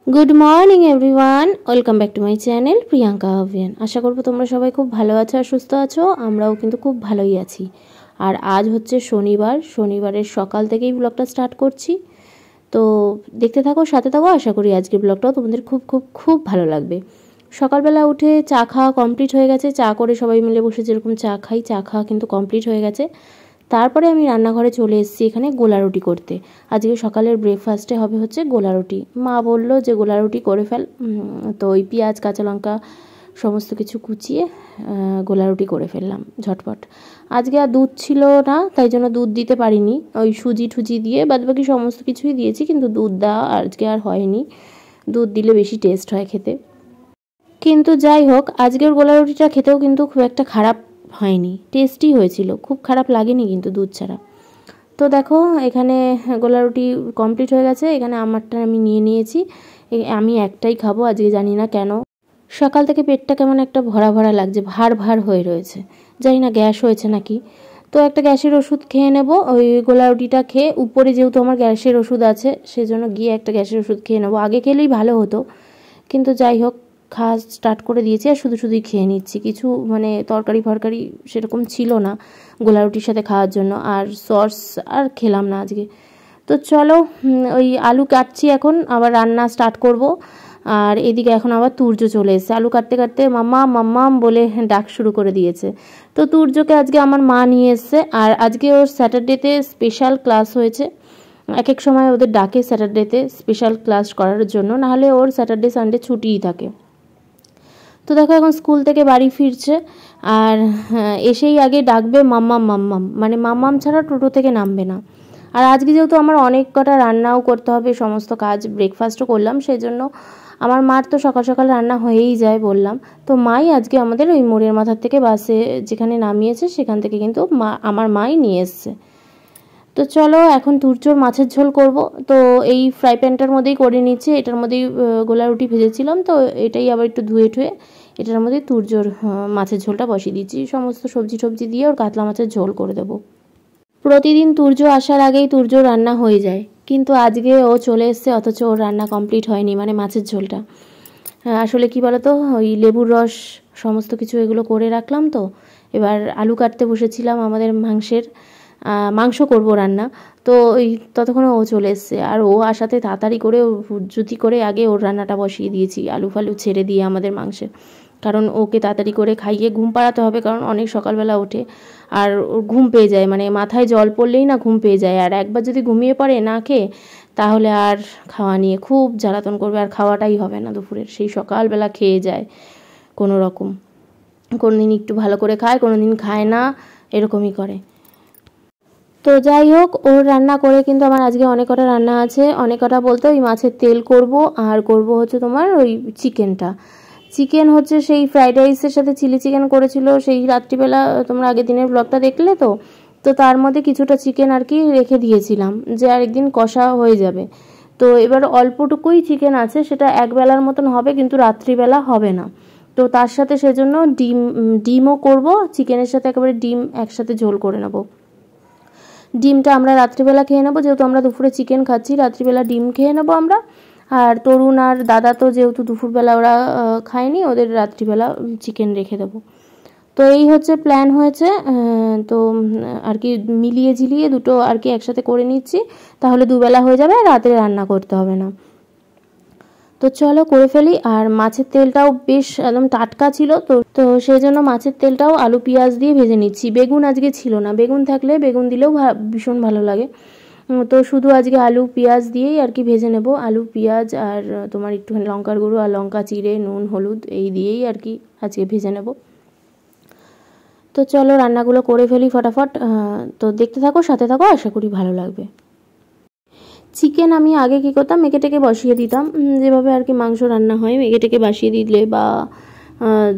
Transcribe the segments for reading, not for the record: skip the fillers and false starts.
Good morning everyone, welcome back to my channel Priyanka Abhiyan. আশা করবো তোমরা সবাই খুব ভালো আছো আর সুস্থ আছো। আমরাও কিন্তু খুব ভালোই আছি। আর আজ হচ্ছে শনিবারের সকাল থেকেই ব্লগটা স্টার্ট করছি। তো দেখতে থাকো, সাথে থাকো। আশা করি আজকের ব্লগটাও তোমাদের খুব খুব খুব ভালো লাগবে। সকালবেলা উঠে চা খাওয়া কমপ্লিট হয়ে গেছে। চা করে সবাই মিলে বসে যেরকম চা খাই, চা খাওয়া কিন্তু কমপ্লিট হয়ে গেছে। তারপরে আমি রান্নাঘরে চলে এসেছি এখানে গোলা রুটি করতে। আজকে সকালের ব্রেকফাস্টে হবে হচ্ছে গোলা রুটি। মা বলল যে গোলা রুটি করে ফেল। তো ওই পেঁয়াজ কাঁচা লঙ্কা সমস্ত কিছু কুচিয়ে গোলা রুটি করে ফেললাম ঝটপট। আজকে আর দুধ ছিল না, তাই জন্য দুধ দিতে পারিনি। ওই সুজি টুজি দিয়ে বাদবাকি সমস্ত কিছুই দিয়েছি, কিন্তু দুধ দেওয়া আজকে আর হয়নি। দুধ দিলে বেশি টেস্ট হয় খেতে। কিন্তু যাই হোক, আজকের গোলা রুটিটা খেতেও কিন্তু খুব একটা খারাপ হয়নি, টেস্টি হয়েছিল, খুব খারাপ লাগেনি কিন্তু দুধ ছাড়া। তো দেখো এখানে গোলা রুটি কমপ্লিট হয়ে গেছে। এখানে আমারটা আমি নিয়ে নিয়েছি। আমি একটাই খাবো আজকে, জানি না কেন সকাল থেকে পেটটা কেমন একটা ভরা ভরা লাগছে, ভার ভার হয়ে রয়েছে, জানি না গ্যাস হয়েছে নাকি। তো একটা গ্যাসের ওষুধ খেয়ে নেব। ওই গোলা রুটিটা খেয়ে উপরে যেহেতু আমার গ্যাসের ওষুধ আছে, সেজন্য গিয়ে একটা গ্যাসের ওষুধ খেয়ে নেবো। আগে খেলেই ভালো হতো, কিন্তু যাই হোক খাওয়া স্টার্ট করে দিয়েছি আর শুধুই খেয়ে নিচ্ছি। কিছু মানে তরকারি ফরকারি সেরকম ছিল না গোলা রুটির সাথে খাওয়ার জন্য, আর সস আর খেলাম না আজকে। তো চলো, ওই আলু কাটছি এখন, আবার রান্না স্টার্ট করব। আর এদিকে এখন আবার তুর্য চলে এসেছে। আলু কাটতে কাটতে মাম্মা মাম্মাম বলে ডাক শুরু করে দিয়েছে। তো তুর্যকে আজকে আমার মা নিয়ে এসছে। আর আজকে ওর স্যাটারডেতে স্পেশাল ক্লাস হয়েছে। এক এক সময় ওদের ডাকে স্যাটারডেতে স্পেশাল ক্লাস করার জন্য, নাহলে ওর স্যাটারডে সানডে ছুটিই থাকে। তো দেখো এখন স্কুল থেকে বাড়ি ফিরছে, আর এসেই আগে ডাকবে মাম্মাম মাম্মাম, মানে মাম্মাম ছাড়া টোটো থেকে নামবে না। আর আজকে যেহেতু আমার অনেক কটা রান্নাও করতে হবে, সমস্ত কাজ ব্রেকফাস্টও করলাম, সেই জন্য আমার মার তো সকাল সকাল রান্না হয়েই যায় বললাম। তো মাই আজকে আমাদের ওই মোড়ের মাথার থেকে বাসে যেখানে নামিয়েছে সেখান থেকে কিন্তু আমার মাই নিয়ে এসছে। তো চলো এখন তুরচোর মাছের ঝোল করব। তো এই ফ্রাই প্যানটার মধ্যেই করে নিচ্ছি। এটার মধ্যেই গোলা রুটি ভেজেছিলাম, তো এটাই আবার একটু ধুয়ে ঠুয়ে এটার মধ্যে তুরজোর মাছের ঝোলটা বসিয়ে দিচ্ছি। সমস্ত সবজি টবজি দিয়ে ওর কাতলা মাছের ঝোল করে দেবো। প্রতিদিন তুর্য আসার আগেই তুর্য রান্না হয়ে যায়, কিন্তু আজকে ও চলে এসছে অথচ ওর রান্না কমপ্লিট হয়নি, মানে মাছের ঝোলটা। আসলে কি বলতো, ওই লেবুর রস সমস্ত কিছু এগুলো করে রাখলাম। তো এবার আলু কাটতে বসেছিলাম আমাদের মাংস করব রান্না। তো ওই ততক্ষণে ও চলে এসছে, আর ও আসাতে তাড়াতাড়ি করে জুতি করে আগে ওর রান্নাটা বসিয়ে দিয়েছি, আলু ফালু ছেড়ে দিয়ে আমাদের মাংসের। কারণ ওকে তাড়াতাড়ি করে খাইয়ে ঘুম পাড়াতে হবে, কারণ অনেক সকালবেলা ওঠে আর ওর ঘুম পেয়ে যায়, মানে মাথায় জল পড়লেই না ঘুম পেয়ে যায়। আর একবার যদি ঘুমিয়ে পড়ে না খেয়ে, তাহলে আর খাওয়া নিয়ে খুব জ্বালাতন করবে, আর খাওয়াটাই হবে না দুপুরের। সেই সকালবেলা খেয়ে যায় কোনো রকম, কোনো দিন একটু ভালো করে খায়, কোনো দিন খায় না, এরকমই করে। তো যাই হোক, ওর রান্না করে কিন্তু আমার আজকে অনেক কটা রান্না আছে। অনেক কটা বলতে ওই মাছের তেল করব, আর করব হচ্ছে তোমার ওই চিকেন হচ্ছে সেই ফ্রাইড রাইসের সাথে চিলি চিকেন করেছিল সেই রাত্রিবেলা, তোমরা আগের দিনের ব্লগটা দেখলে। তো তো তার মধ্যে কিছুটা চিকেন আর কি রেখে দিয়েছিলাম, যে আরেকদিন কষা হয়ে যাবে। তো এবার অল্পটুকুই চিকেন আছে, সেটা একবেলার মতন হবে, কিন্তু রাত্রিবেলা হবে না। তো তার সাথে সেজন্য ডিমও করব, চিকেনের সাথে একেবারে ডিম একসাথে ঝোল করে নেব। ডিমটা আমরা রাত্রিবেলা খেয়ে নেবো, যেহেতু আমরা দুপুরে চিকেন খাচ্ছি, রাত্রিবেলা ডিম খেয়ে নেবো আমরা। আর তরুণ আর দাদা তো যেহেতু দুপুরবেলা ওরা খায়নি, ওদের রাত্রিবেলা চিকেন রেখে দেবো। তো এই হচ্ছে প্ল্যান হয়েছে। তো আর কি মিলিয়ে ঝিলিয়ে দুটো আর কি একসাথে করে নিচ্ছি, তাহলে দুবেলা হয়ে যাবে, রাতে রান্না করতে হবে না। তো চলো করে ফেলি। আর মাছের তেলটাও বেশ একদম টাটকা ছিল, তো সেই জন্য মাছের তেলটাও আলু পেঁয়াজ দিয়ে ভেজে নিচ্ছি। বেগুন আজকে ছিল না, বেগুন থাকলে বেগুন দিলেও ভীষণ ভালো লাগে। তো শুধু আজকে আলু পেঁয়াজ দিয়েই আর কি ভেজে নেব। আলু পেঁয়াজ আর তোমার একটুখানি লঙ্কার গুঁড়ো আর লঙ্কা চিড়ে নুন হলুদ এই দিয়েই আর কি আজকে ভেজে নেব। তো চলো রান্নাগুলো করে ফেলি ফটাফট। তো দেখতে থাকো, সাথে থাকো, আশা করি ভালো লাগবে। চিকেন আমি আগে কী করতাম, মেখে টেকে বসিয়ে দিতাম, যেভাবে আর কি মাংস রান্না হয়, মেখে টেকে বসিয়ে দিলে বা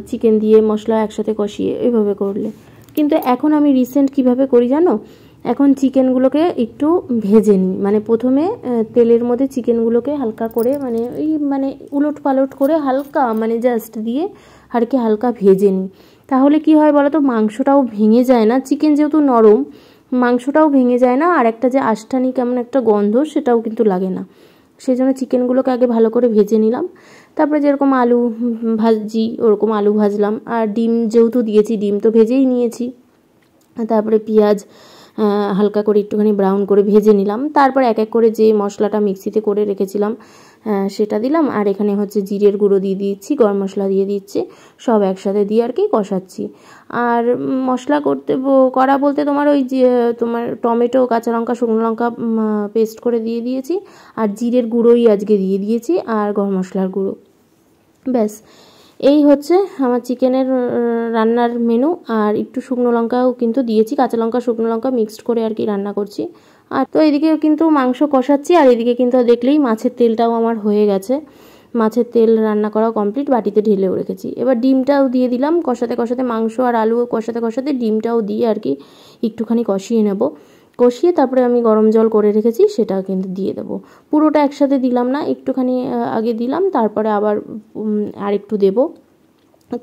চিকেন দিয়ে মশলা একসাথে কষিয়ে এইভাবে করলে। কিন্তু এখন আমি রিসেন্ট কিভাবে করি জানো, এখন চিকেনগুলোকে একটু ভেজে নিই। মানে প্রথমে তেলের মধ্যে চিকেনগুলোকে হালকা করে মানে মানে উলট পালট করে হালকা মানে জাস্ট দিয়ে আর কি হালকা ভেজে নিই। তাহলে কি হয় বলো তো, মাংসটাও ভেঙে যায় না, চিকেন যেহেতু নরম মাংসটাও ভেঙে যায় না, আর একটা যে আষ্টানি কেমন একটা গন্ধ সেটাও কিন্তু লাগে না। সেই জন্য চিকেনগুলোকে আগে ভালো করে ভেজে নিলাম। তারপরে যেরকম আলু ভাজি ওরকম আলু ভাজলাম, আর ডিম যেহেতু দিয়েছি ডিম তো ভেজেই নিয়েছি। তারপরে পেঁয়াজ হালকা করে একটুখানি ব্রাউন করে ভেজে নিলাম। তারপর এক এক করে যে মশলাটা মিক্সিতে করে রেখেছিলাম সেটা দিলাম, আর এখানে হচ্ছে জিরের গুঁড়ো দিয়ে দিচ্ছি, গরম মশলা দিয়ে দিচ্ছি, সব একসাথে দিয়ে আর কি কষাচ্ছি। আর মশলা করা বলতে তোমার ওই যে তোমার টমেটো, কাঁচা লঙ্কা, শুকনো লঙ্কা পেস্ট করে দিয়ে দিয়েছি, আর জিরের গুঁড়োই আজকে দিয়ে দিয়েছি, আর গরম মশলার গুঁড়ো। ব্যাস এই হচ্ছে আমার চিকেনের রান্নার মেনু। আর একটু শুকনো লঙ্কাও কিন্তু দিয়েছি, কাঁচা লঙ্কা শুকনো লঙ্কা মিক্সড করে আর কি রান্না করছি। আর তো এদিকে কিন্তু মাংস কষাচ্ছি, আর এদিকে কিন্তু দেখলেই মাছের তেলটাও আমার হয়ে গেছে। মাছের তেল রান্না করাও কমপ্লিট, বাটিতে ঢেলেও রেখেছি। এবার ডিমটাও দিয়ে দিলাম, কষাতে কষাতে মাংস আর আলু কষাতে কষাতে ডিমটাও দিয়ে আর কি একটুখানি কষিয়ে নেব। কষিয়ে তারপরে আমি গরম জল করে রেখেছি সেটাও কিন্তু দিয়ে দেবো। পুরোটা একসাথে দিলাম না, একটুখানি আগে দিলাম, তারপরে আবার আর একটু দেবো,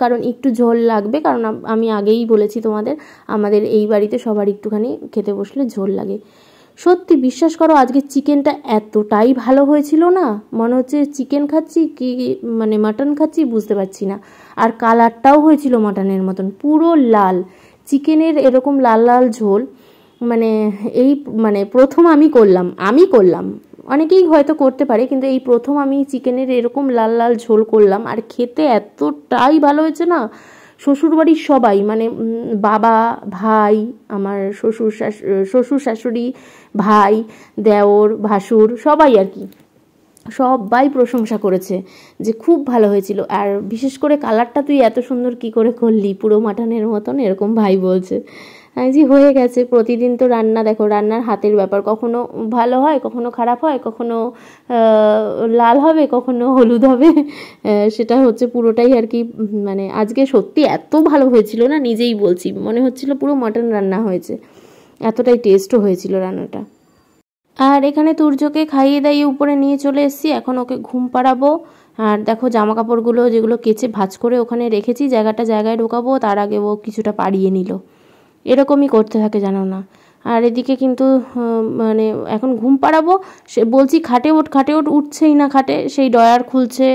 কারণ একটু ঝোল লাগবে। কারণ আমি আগেই বলেছি তোমাদের, আমাদের এই বাড়িতে সবার একটুখানি খেতে বসলে ঝোল লাগে। সত্যি বিশ্বাস করো, আজকে চিকেনটা এতটাই ভালো হয়েছিল না, মনে হচ্ছে চিকেন খাচ্ছি কি মানে মাটন খাচ্ছি বুঝতে পারছি না। আর কালারটাও হয়েছিল মাটনের মতন, পুরো লাল। চিকেনের এরকম লাল লাল ঝোল মানে প্রথম আমি করলাম। অনেকেই হয়তো করতে পারে, কিন্তু এই প্রথম আমি চিকেনের এরকম লাল লাল ঝোল করলাম। আর খেতে এতটাই ভালো হয়েছে না, শ্বশুরবাড়ির সবাই মানে বাবা, ভাই, আমার শ্বশুর শাশুড়ি, ভাই, দেওর, ভাসুর সবাই আর কি সবাই প্রশংসা করেছে যে খুব ভালো হয়েছিল। আর বিশেষ করে কালারটা তুই এত সুন্দর কি করে করলি, পুরো মাটনের মতন, এরকম ভাই বলছে। জি হয়ে গেছে। প্রতিদিন তো রান্না, দেখো রান্নার হাতের ব্যাপার, কখনো ভালো হয়, কখনো খারাপ হয়, কখনো লাল হবে, কখনো হলুদ হবে, সেটা হচ্ছে পুরোটাই আর কি। মানে আজকে সত্যি এত ভালো হয়েছিল না, নিজেই বলছি মনে হচ্ছিল পুরো মাটন রান্না হয়েছে, এতটাই টেস্টও হয়েছিল রান্নাটা। আর এখানে তুর্যকে খাইয়ে দাইয়ে উপরে নিয়ে চলে এসেছি, এখন ওকে ঘুম পাড়াবো। আর দেখো জামা কাপড়গুলো যেগুলো কেচে ভাঁজ করে ওখানে রেখেছি জায়গায় ঢোকাবো, তার আগে ও কিছুটা পাড়িয়ে নিল। এরকমই করতে থাকে জানো না। আর এদিকে কিন্তু মানে এখন ঘুম পাড়াবো, সে বলছি খাটে ওঠ, উঠছেই না খাটে, সেই ডয়ার খুলছে,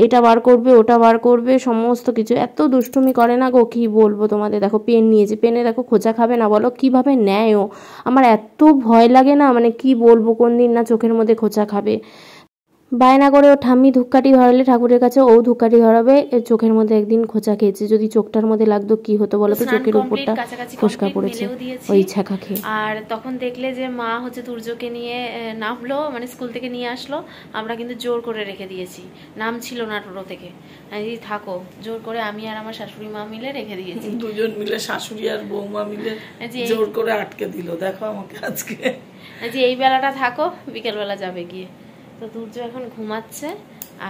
এটা বার করবে ওটা বার করবে, সমস্ত কিছু এত দুষ্টুমি করে না গো, কী বলবো তোমাদের। দেখো পেন নিয়েছে, পেনে দেখো খোঁচা খাবে না বলো, কীভাবে নেয় ও, আমার এত ভয় লাগে না, মানে কি বলবো, কোন দিন না চোখের মধ্যে খোঁচা খাবে। বায়না করে ও ঠাম্মি ধূপকাঠি ধরালে ঠাকুরের কাছে ও ধূপকাঠি ধরাবে, চোখের মধ্যে একদিন খোঁচা খেয়েছে, যদি চোখটার মধ্যে লাগতো কি হতো বলো তো, চোখের উপরটা ফোসকা পড়েছে ওই ছ্যাঁকা খেয়ে। আর তখন দেখলে যে মা হচ্ছে তুর্যকে নিয়ে নামলো, মানে স্কুল থেকে নিয়ে আসলো, আমরা কিন্তু জোর করে রেখে দিয়েছি, নাম ছিল না টোটো থেকে, থাকো জোর করে আমি আর আমার শাশুড়ি মা মিলে রেখে দিয়েছি, দুজন মিলে, শাশুড়ি আর বৌমা মিলে জোর করে আটকে দিল। দেখো আমাকে আজকে যে এই বেলাটা থাকো, বিকেল বেলা যাবে গিয়ে। তো তুর্য এখন ঘুমাচ্ছে,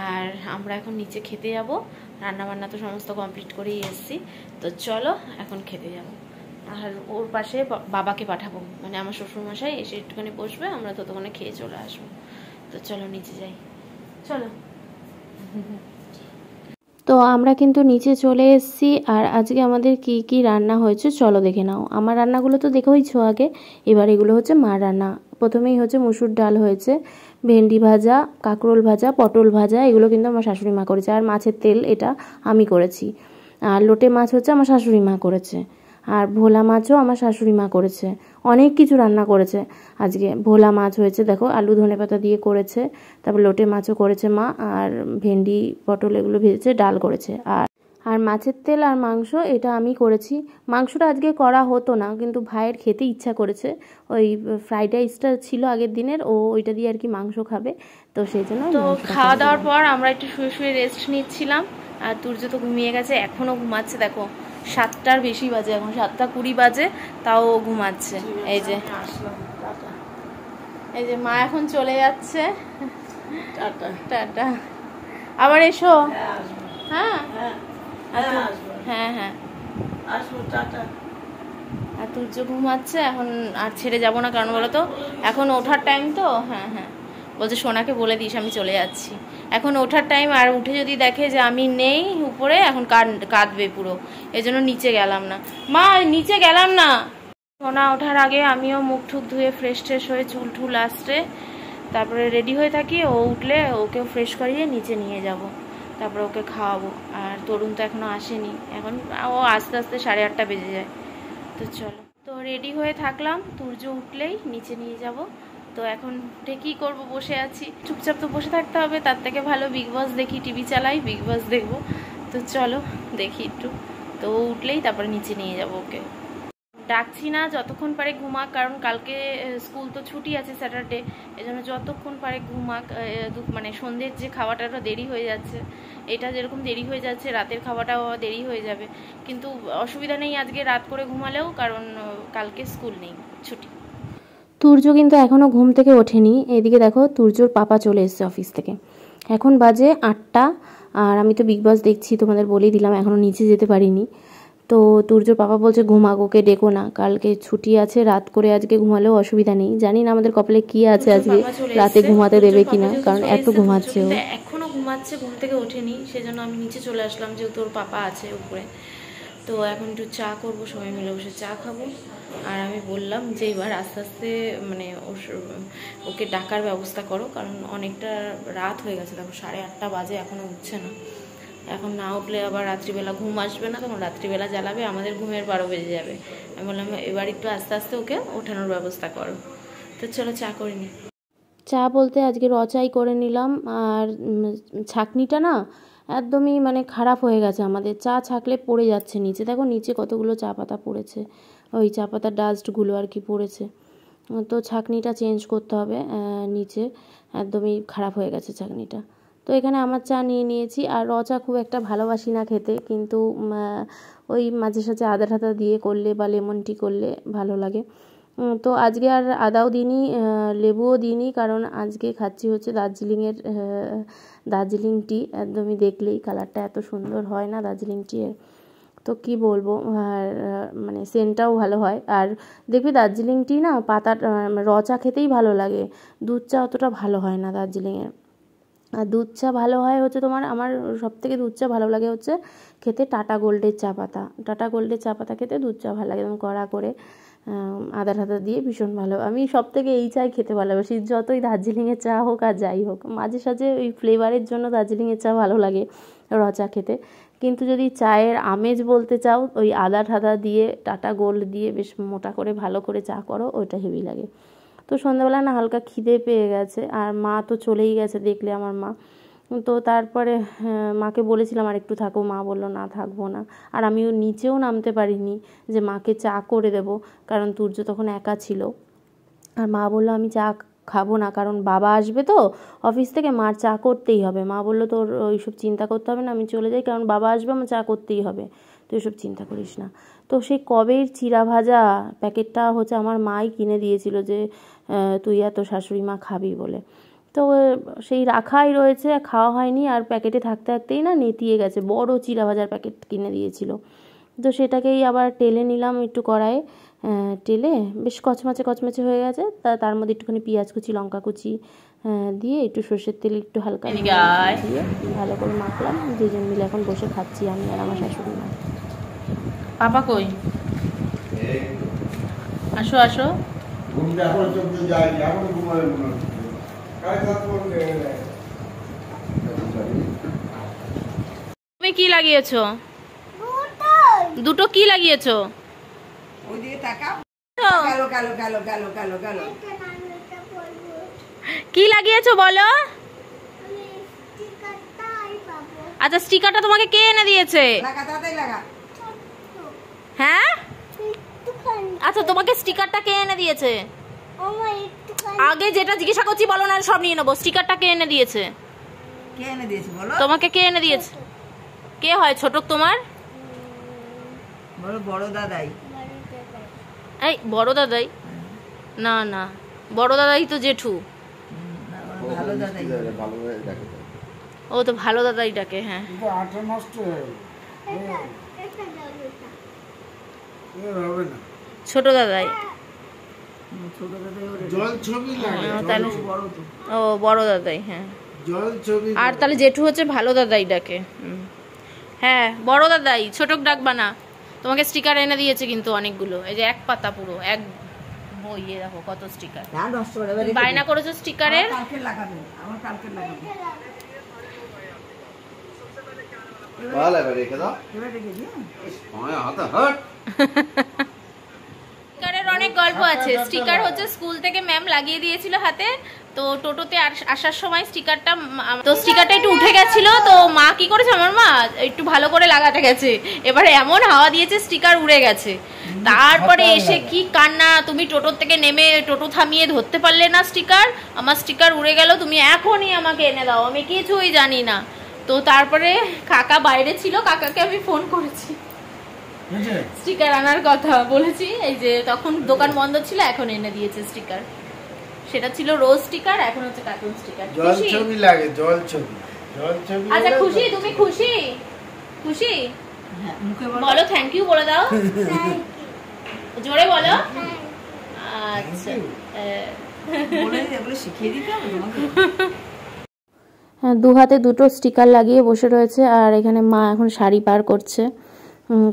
আর আমরা এখন নিচে খেতে যাব। রান্নাবান্না তো সমস্ত কমপ্লিট করেই এসেছি, তো চলো এখন খেতে যাব। আর ওর পাশে বাবাকে পাঠাবো, মানে আমার শ্বশুরমশাই এসে একটুখানি বসবে, আমরা ততক্ষণে খেয়ে চলে আসবো। তো চলো নিচে যাই, চলো। তো আমরা কিন্তু নিচে চলে এসেছি। আর আজকে আমাদের কি কি রান্না হয়েছে চলো দেখে নাও। আমার রান্নাগুলো তো দেখেইছো আগে, এবার এগুলো হচ্ছে মার রান্না। প্রথমেই হচ্ছে মুসুর ডাল হয়েছে, ভেন্ডি ভাজা, কাঁকরোল ভাজা, পটল ভাজা, এগুলো কিন্তু আমার শাশুড়ি মা করেছে। আর মাছের তেল এটা আমি করেছি। আর লোটে মাছ হচ্ছে আমার শাশুড়ি মা করেছে। আর ভোলা মাছও আমার শাশুড়ি মা করেছে। অনেক কিছু রান্না করেছে আজকে। ভোলা মাছ হয়েছে দেখো, আলু ধনেপাতা দিয়ে করেছে, তারপর লোটে মাছও করেছে মা, আর ভেন্ডি পটল এগুলো ভেজেছে, ডাল করেছে। আর মাছের তেল আর মাংস এটা আমি করেছি। মাংসটা আজকে করা হতো না, কিন্তু ভাইয়ের খেতে ইচ্ছা করেছে, ওই ফ্রাইড রাইসটা ছিল আগের দিনের, ও ওইটা দিয়ে আর কি মাংস খাবে, তো সেই জন্য। তো খাওয়া দাওয়ার পর আমরা একটু শুয়ে রেস্ট নিচ্ছিলাম। আর তুর্য তো ঘুমিয়ে গেছে, এখনও ঘুমাচ্ছে। দেখো 7টার বেশি বাজে, এখন 7:20 বাজে, তাও ঘুমাচ্ছে। এই যে মা এখন চলে যাচ্ছে, টাটা, আবার এসো। হ্যাঁ হ্যাঁ আর তুর্য ঘুমাচ্ছে এখন, আর ছেড়ে যাবো না, কারণ বলো তো এখন ওঠার টাইম তো। হ্যাঁ বলছে সোনাকে বলে দিস আমি চলে যাচ্ছি, এখন ওঠার টাইম। আর উঠে যদি দেখে যে আমি নেই উপরে, এখন কাঁদবে পুরো, এজন্য নিচে গেলাম না। মা নিচে গেলাম না। সোনা ওঠার আগে আমিও মুখ ঠুক ধুয়ে ফ্রেশ হয়ে চুল টুল আসতে তারপরে রেডি হয়ে থাকি, ও উঠলে ওকেও ফ্রেশ করিয়ে নিচে নিয়ে যাব, তারপরে ওকে খাওয়াবো। আর তরুণ তো এখনও আসেনি, এখন ও আস্তে আস্তে 8:30 বেজে যায়। তো চলো, তো রেডি হয়ে থাকলাম, সূর্য উঠলেই নিচে নিয়ে যাব। তো এখন কী করবো, বসে আছি, চুপচাপ তো বসে থাকতে হবে, তার থেকে ভালো বিগ বস দেখি, টিভি চালাই, বিগ বস দেখবো। তো চলো দেখি একটু, তো উঠলেই তারপরে নিচে নিয়ে যাব ওকে। ডাকছি না, যতক্ষণ পারে ঘুমাক, কারণ কালকে স্কুল তো ছুটি আছে স্যাটারডে, এজন্য যতক্ষণ পারে ঘুমাক। মানে সন্ধ্যের যে খাওয়াটাটা দেরি হয়ে যাচ্ছে, এটা যেরকম দেরি হয়ে যাচ্ছে, রাতের খাওয়াটাও দেরি হয়ে যাবে, কিন্তু অসুবিধা নেই আজকে রাত করে ঘুমালেও, কারণ কালকে স্কুল নেই, ছুটি। তুর্য কিন্তু এখনও ঘুম থেকে ওঠেনি। এদিকে দেখো, তুর্যর পাপা চলে এসছে অফিস থেকে, এখন বাজে 8টা। আর আমি তো বিগ বস দেখছি, তোমাদের বলেই দিলাম, এখনও নিচে যেতে পারিনি। তো তুর্যর পাপা বলছে ঘুমাক, ওকে ডেকো না, কালকে ছুটি আছে, রাত করে আজকে ঘুমালেও অসুবিধা নেই। জানি না আমাদের কপালে কি আছে আজকে, রাতে ঘুমাতে দেবে কিনা, কারণ এত ঘুমাচ্ছে ও। এখনও ঘুমাচ্ছে, ঘুম থেকে ওঠেনি, সেজন্য আমি নিচে চলে আসলাম, যেহেতু ওর পাপা আছে উপরে। তো এখন একটু চা করবো, সবাই মিলে বসে চা খাবো। আর আমি বললাম যে এবার আস্তে আস্তে মানে ওকে ডাকার ব্যবস্থা করো, কারণ অনেকটা রাত হয়ে গেছে, দেখো 8:30 বাজে, এখনও উঠছে না। এখন না উঠলে আবার রাত্রিবেলা ঘুম আসবে না, তখন রাত্রিবেলা জ্বালাবে, আমাদের ঘুমের 12 বেজে যাবে। আমি বললাম এবার একটু আস্তে আস্তে ওকে ওঠানোর ব্যবস্থা করো। তো চলো চা করে নিই। চা বলতে আজকে রচাই করে নিলাম। আর ছাঁকনিটা না একদমই মানে খারাপ হয়ে গেছে আমাদের, চা ছাঁকলে পড়ে যাচ্ছে নিচে, দেখো নিচে কতগুলো চা পাতা পড়েছে, ওই চা পাতার ডাস্টগুলো আর কি পড়েছে। তো ছাঁকনিটা চেঞ্জ করতে হবে, নিচে একদমই খারাপ হয়ে গেছে ছাঁকনিটা। তো এখানে আমার চা নিয়ে নিয়েছি। আর চা খুব একটা ভালোবাসি না খেতে, কিন্তু ওই মাঝে সাঝে আদা ঠাদা দিয়ে করলে বা লেমন টি করলে ভালো লাগে। তো আজকে আর আদাও দিইনি, লেবুও দিইনি, কারণ আজকে খাচ্ছি হচ্ছে দার্জিলিং টি। একদমই দেখলেই কালারটা এত সুন্দর হয় না দার্জিলিং টিয়ের, তো কি বলবো। আর মানে সেন্টটাও ভালো হয়। আর দেখবি দার্জিলিং টি না পাতা চা খেতেই ভালো লাগে, দুধ চা অতটা ভালো হয় না দার্জিলিংয়ের। আর দুধ চা ভালো হয় হচ্ছে তোমার, আমার সবথেকে দুধ চা ভালো লাগে হচ্ছে খেতে টাটা গোল্ডের চা পাতা। টাটা গোল্ডের চা পাতা খেতে দুধ চা ভালো লাগে, একদম কড়া করে আদা ঠাদা দিয়ে ভীষণ ভালো। আমি সবথেকে এই চাই খেতে ভালোবাসি, যতই দার্জিলিংয়ের চা হোক আর যাই হোক। মাঝে সাঝে ওই ফ্লেভারের জন্য দার্জিলিংয়ের চা ভালো লাগে চা খেতে, কিন্তু যদি চায়ের আমেজ বলতে চাও, ওই আদা ঠাদা দিয়ে টাটা গোল্ড দিয়ে বেশ মোটা করে ভালো করে চা করো, ওইটা হেভি লাগে। তো সন্ধ্যাবেলা না হালকা খিদে পেয়ে গেছে, আর মা তো চলেই গেছে, দেখলে আমার মা। তো তারপরে মাকে বলেছিলাম আর একটু থাকো, মা বললো না থাকবো না। আর আমিও নিচেও নামতে পারিনি যে মাকে চা করে দেবো, কারণ তুর্য তখন একা ছিল। আর মা বললো আমি চা খাবো না, কারণ বাবা আসবে তো অফিস থেকে, মার চা করতেই হবে। মা বললো তোর ওইসব চিন্তা করতে হবে না, আমি চলে যাই, কারণ বাবা আসবে, আমার চা করতেই হবে, তুই ওইসব চিন্তা করিস না। তো সেই কবের চিড়া ভাজা প্যাকেটটা হচ্ছে আমার মাই কিনে দিয়েছিল, যে তুই এত শাশুড়ি মা খাবি বলে। তো সেই রাখাই রয়েছে, খাওয়া হয়নি। আর প্যাকেটে থাকতে থাকতেই না নেতিয়ে গেছে, বড় চিড়া ভাজার প্যাকেট কিনে দিয়েছিল। তো সেটাকেই আবার টেলে নিলাম একটু কড়াইয়ে, টেলে বেশ কচমাচে হয়ে গেছে। তার মধ্যে একটুখানি পেঁয়াজ কুচি, লঙ্কা কুচি দিয়ে একটু সর্ষের তেল একটু হালকা দিয়ে ভালো করে মাখলাম। দুজন মিলে এখন বসে খাচ্ছি, আমি আর আমার শাশুড়ি মা। পাপা কই? আসো আসো। তুমি কি লাগিয়েছো? দুটো কি লাগিয়েছো? কি লাগিয়েছো বলো? আচ্ছা, স্টিকারটা তোমাকে কে এনে দিয়েছে? হ্যাঁ, আচ্ছা তোমাকে স্টিকারটা কে এনে দিয়েছে? আগে যেটা জিজ্ঞাসা করছি বলো, না সব নিয়ে নেবো। স্টিকারটা কে এনে দিয়েছে? কে এনে দিয়েছে বলো? তোমাকে কে এনে দিয়েছে? কে হয় ছোট তোমার? বড় দাদাই। এই বড় দাদাই? না না, বড় দাদাই তো জেঠু। ভালো দাদাই, ও তো ভালো দাদাই ডাকে। হ্যাঁ, ছোট দাদাই। ও বড় দাদাই, হ্যাঁ। আর তাহলে জেঠু হচ্ছে ভালো দাদাই ডাকে। হ্যাঁ বড় দাদাই, ছোট ডাকবা না। তোমাকে স্টিকার এনে দিয়েছে কিন্তু অনেকগুলো, এই যে এক পাতা পুরো এক ওই দেখো কত স্টিকার। না নষ্ট করে দেবে। বায়না করেছো স্টিকারের? কালকে লাগাবে, আমার কালকে লাগাবে। ভালো এবার রেখে দাও। এবার রেখে দিই। ওই হাতে হট। স্টিকারের অনেক গল্প আছে। স্টিকার হচ্ছে স্কুল থেকে ম্যাম লাগিয়ে দিয়েছিল হাতে, তো টোটোতে আসার সময় স্টিকারটা একটু উঠে গেছিল, তো মা কি করেছে, আমার মা একটু ভালো করে লাগাতে গেছে, এবারে এমন হাওয়া দিয়েছে স্টিকার উড়ে গেছে। তারপরে এসে কি কান্না, তুমি টোটোর থেকে নেমে টোটো থামিয়ে ধরতে পারলে না স্টিকার, আমার স্টিকার উড়ে গেল, তুমি এখনই আমাকে এনে দাও, আমি কিছুই জানি না। তো তারপরে কাকা বাইরে ছিল, কাকাকে আমি ফোন করেছি, স্টিকার আনার কথা বলেছি, এই যে তখন দোকান বন্ধ ছিল, এখন এনে দিয়েছে স্টিকার। সেটা ছিল রোজ স্টিকার, এখন হচ্ছে কার্টুন স্টিকার। জল ছবি লাগে, জল ছবি। আচ্ছা খুশি, তুমি খুশি? খুশি? হ্যাঁ, মুখে বলো থ্যাংক ইউ বলে দাও, জোরে বলো। আচ্ছা বলে শিখিয়ে দিতে হবে তোমাকে। হ্যাঁ, দু হাতে দুটো স্টিকার লাগিয়ে বসে রয়েছে, আর এখানে মা এখন শাড়ি পার করছে।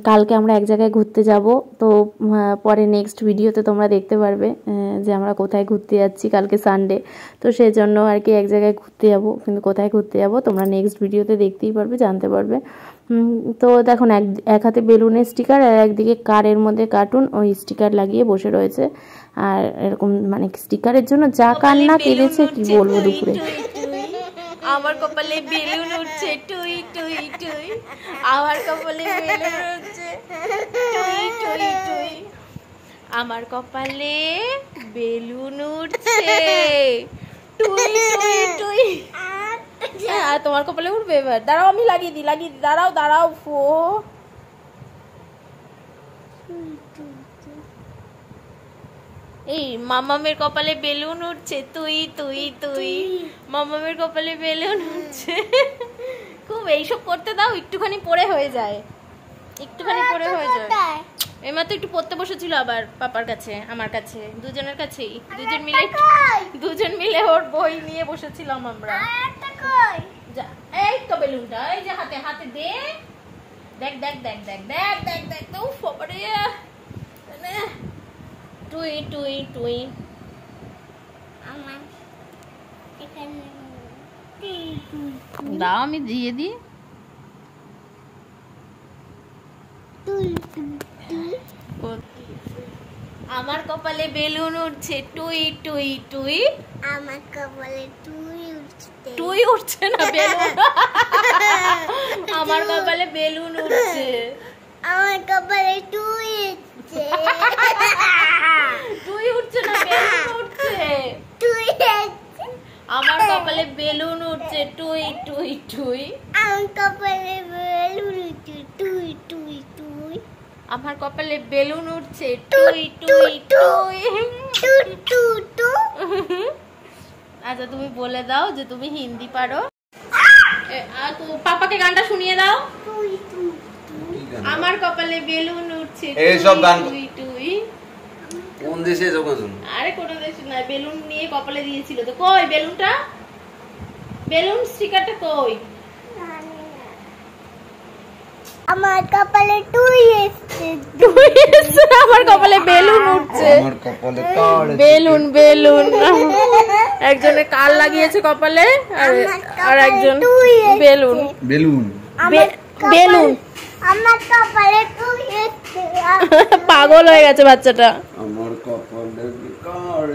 কালকে আমরা এক জায়গায় ঘুরতে যাব, তো পরে নেক্সট ভিডিওতে তোমরা দেখতে পারবে যে আমরা কোথায় ঘুরতে যাচ্ছি। কালকে সানডে, তো সেই জন্য আর কি এক জায়গায় ঘুরতে যাব, কিন্তু কোথায় ঘুরতে যাব তোমরা নেক্সট ভিডিওতে দেখতেই পারবে, জানতে পারবে। তো দেখুন এক হাতে বেলুনের স্টিকার আর একদিকে কারের মধ্যে কার্টুন, ওই স্টিকার লাগিয়ে বসে রয়েছে। আর এরকম মানে স্টিকারের জন্য যা কান্না কেঁদেছে কি বলবো দুপুরে। আমার কপালে বেলুন উঠছে টুই টুই টুই, আমার কপালে বেলুন উঠছে টুই টুই টুই, আমার কপালে বেলুন উঠছে টুই টুই টুই। আর তোমার কপালে উঠবে এবার, দাঁড়াও আমি লাগিয়ে দিই, দাঁড়াও দাঁড়াও ফো। এই মামামের কপালে বেলুন উঠছে তুই তুই তুই, মামামের কপালে বেলুন উঠছে। খুব এইসব করতে দাও, একটুখানি পরে হয়ে যায়, একটুখানি পরে হয়ে যায়। এমা তো একটু পড়তে বসেছিল আবার পাপার কাছে, আমার কাছে, দুজনের কাছেই, দুজন মিলে ওর বই নিয়ে বসেছিলাম আমরা। এই তো বেলুনটা, এই যে হাতে হাতে দে, দেখ দেখ দেখ দেখ দেখ দেখ দেখ তো ফবরে টুই টুই টুই। দাও আমি দিয়ে দিই। আমার কপালে বেলুন উঠছে টুই টুই টুই, আমার কপালে তুই উঠছে, টুই উঠছে না বেলুন, আমার কপালে বেলুন উঠছে, আমার কপালে তুই উঠছে, টুই উঠছে না বেলুন উঠছে, তুই আমার কপালে বেলুন উঠছে টুই টুই টুই, আমার কপালে বেলুন উঠছে তুই তুই তুই, আমার কপালে বেলুন উঠছে টুই টুই টুই টু টু। আচ্ছা তুমি বলে দাও যে তুমি হিন্দি পারো, আর তো পাপাকে গানটা শুনিয়ে দাও। আমার কপালে বেলুন উঠছে এইসব গান টুই টুই। কোন দেশে যখন? আরে কোন দেশে না, বেলুন নিয়ে কপালে দিয়েছিল তো, কই বেলুনটা, বেলুন স্টিকারটা কই? আমার কপালে তুই এসছে, আমার কপালে বেলুন উঠছে, আমার কপালে কার বেলুন বেলুন। একজনের কার লাগিয়েছে কপালে, আর একজন বেলুন বেলুন বেলুন। আমার কপালে তুই এসছে, পাগল হয়ে গেছে বাচ্চাটা। আমার কপালে কার